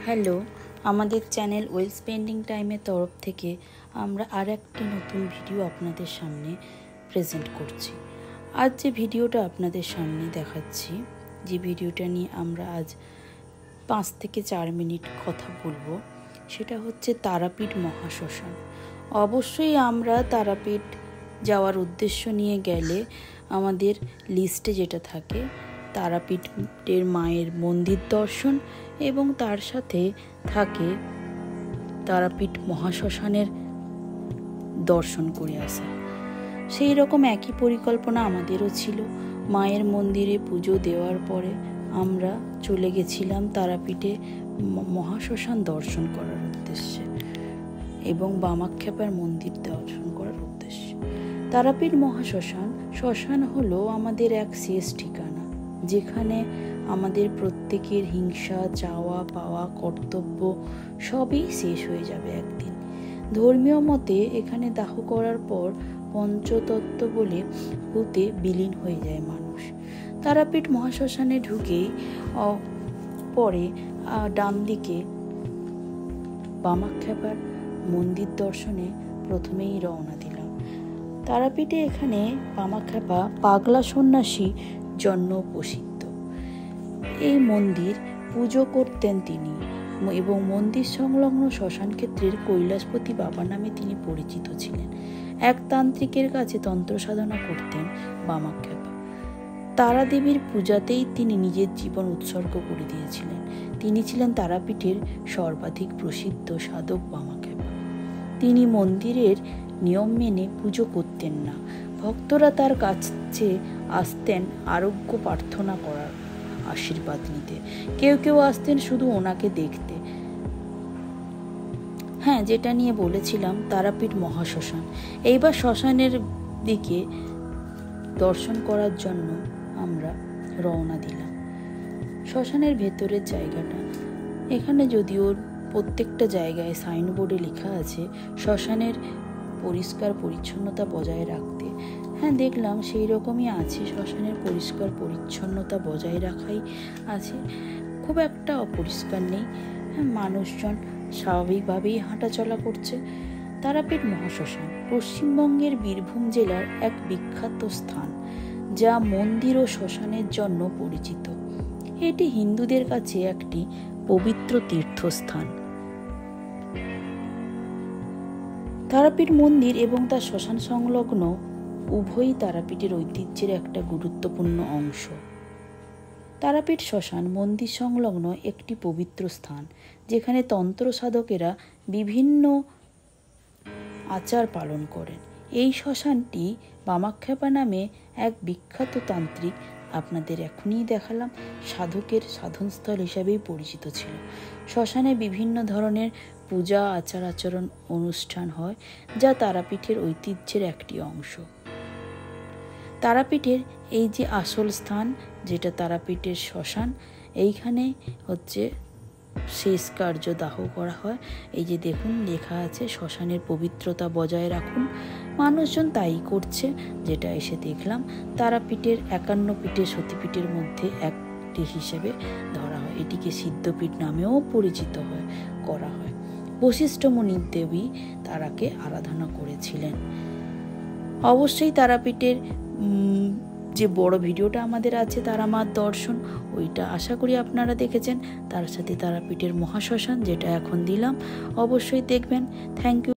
Hello, আমাদের channel well spending টাইমের তরফ থেকে আমরা আর একটি নতুন ভিডিও আপনাদের সামনে প্রেজেন্ট করছি। আজ যে ভিডিওটা আপনাদের সামনে দেখাচ্ছি, যে ভিডিওটা নিয়ে আমরা আজ 5 থেকে 4 মিনিট কথা বলবো, সেটা হচ্ছে তারাপীঠ মহাশ্মশান। অবশ্যই আমরা তারাপীঠ যাওয়ার উদ্দেশ্য নিয়ে গেলে আমাদের লিস্টে যেটা থাকে তারাপীঠের মায়ের মন্দির দর্শন এবং তার সাথে থাকে তারাপীঠ মহাশ্মশানের দর্শন করে আসা। সেই রকম একই পরিকল্পনা আমাদেরও ছিল। মায়ের মন্দিরে পুজো দেওয়ার পরে আমরা চলে গেছিলাম তারাপীঠে মহাশ্মশান দর্শন করার উদ্দেশ্যে এবং বামাখ্যাপার মন্দির দর্শন করার উদ্দেশ্যে। তারাপীঠ শ্মশান হলো আমাদের এক শেষ ঠিকানা, যেখানে আমাদের প্রত্যেকের হিংসা, চাওয়া পাওয়া, কর্তব্য সবই শেষ হয়ে যাবে একদিন। ধর্মীয় মতে এখানে দাহ করার পর পঞ্চতত্ত্ব বলে ভূতে বিলীন হয়ে যায় মানুষ। তারাপীঠ মহাশ্মশানে ঢুকেই পরে ডান দিকে বামাখ্যাপার মন্দির দর্শনে প্রথমেই রওনা দিলাম। তারাপীঠে এখানে বামাখ্যাপা পাগলা সন্ন্যাসী জন্য প্রসিদ্ধ। এই মন্দির পুজো করতেন তিনি এবং মন্দির সংলগ্ন শ্মশান ক্ষেত্রের কৈলাসপতি বাবা নামে তিনি পরিচিত ছিলেন। এক তান্ত্রিকের কাছে তন্ত্র সাধনা করতেন বামাখ্যাপা। তারা দেবীর পূজাতেই তিনি নিজের জীবন উৎসর্গ করে দিয়েছিলেন। তিনি ছিলেন তারাপীঠের সর্বাধিক প্রসিদ্ধ সাধক বামাখ্যাপা। তিনি মন্দিরের নিয়ম মেনে পুজো করতেন না। ভক্তরা তার কাছে আসতেন আরোগ্য প্রার্থনা করার, আশীর্বাদ নিতে। কেউ কেউ আসতেন শুধু ওনাকে দেখতে। হ্যাঁ, যেটা নিয়ে বলেছিলাম তারাপীঠ মহাশ্মশান। এইবার শ্মশানের দিকে দর্শন করার জন্য আমরা রওনা দিলাম। শ্মশানের ভেতরের জায়গাটা, এখানে যদিও প্রত্যেকটা জায়গায় সাইনবোর্ডে লেখা আছে শ্মশানের পরিষ্কার পরিচ্ছন্নতা বজায় রাখতে। হ্যাঁ, দেখলাম সেই রকমই আছে, শ্মশানের পরিষ্কার পরিচ্ছন্নতা বজায় রাখাই আছে, খুব একটা অপরিষ্কার নেই। হ্যাঁ, মানুষজন স্বাভাবিকভাবেই হাঁটাচলা করছে। তারাপীঠ মহাশ্মশান পশ্চিমবঙ্গের বীরভূম জেলার এক বিখ্যাত স্থান, যা মন্দির ও শ্মশানের জন্য পরিচিত। এটি হিন্দুদের কাছে একটি পবিত্র তীর্থস্থান। তারাপীঠ মন্দির এবং তার শ্মশান সংলগ্ন উভয়ই তারাপীঠের ঐতিহ্যের একটা গুরুত্বপূর্ণ অংশ। তারাপীঠ শ্মশান মন্দির সংলগ্ন একটি পবিত্র স্থান, যেখানে তন্ত্র সাধকেরা বিভিন্ন আচার পালন করেন। এই শ্মশানটি বামাখ্যাপা নামে এক বিখ্যাত তান্ত্রিক, আপনাদের এখনই দেখালাম, সাধকের সাধনস্থল হিসাবেই পরিচিত ছিল। শ্মশানে বিভিন্ন ধরনের পূজা, আচার আচরণ, অনুষ্ঠান হয়, যা তারাপীঠের ঐতিহ্যের একটি অংশ। তারাপীঠের এই যে আসল স্থান, যেটা তারাপীঠের শ্মশান, এইখানে হচ্ছে শেষ কার্য দাহ করা হয়। এই যে দেখুন লেখা আছে শ্মশানের পবিত্রতা বজায় রাখুন। মানুষজন তাই করছে, যেটা এসে দেখলাম। তারাপীঠের 51 পীঠের সতীপীঠের মধ্যে একটি হিসেবে ধরা হয়। এটিকে সিদ্ধপীঠ নামেও পরিচিত করা হয়। বশিষ্ঠ মুনির দেবী তারাকে আরাধনা করেছিলেন। অবশ্যই তারাপীঠের যে বড় ভিডিওটা আমাদের আছে তারা মার দর্শন, ওইটা আশা করি আপনারা দেখেছেন। তার সাথে তারাপীঠের মহাশ্মশান, যেটা এখন দিলাম, অবশ্যই দেখবেন। Thank you.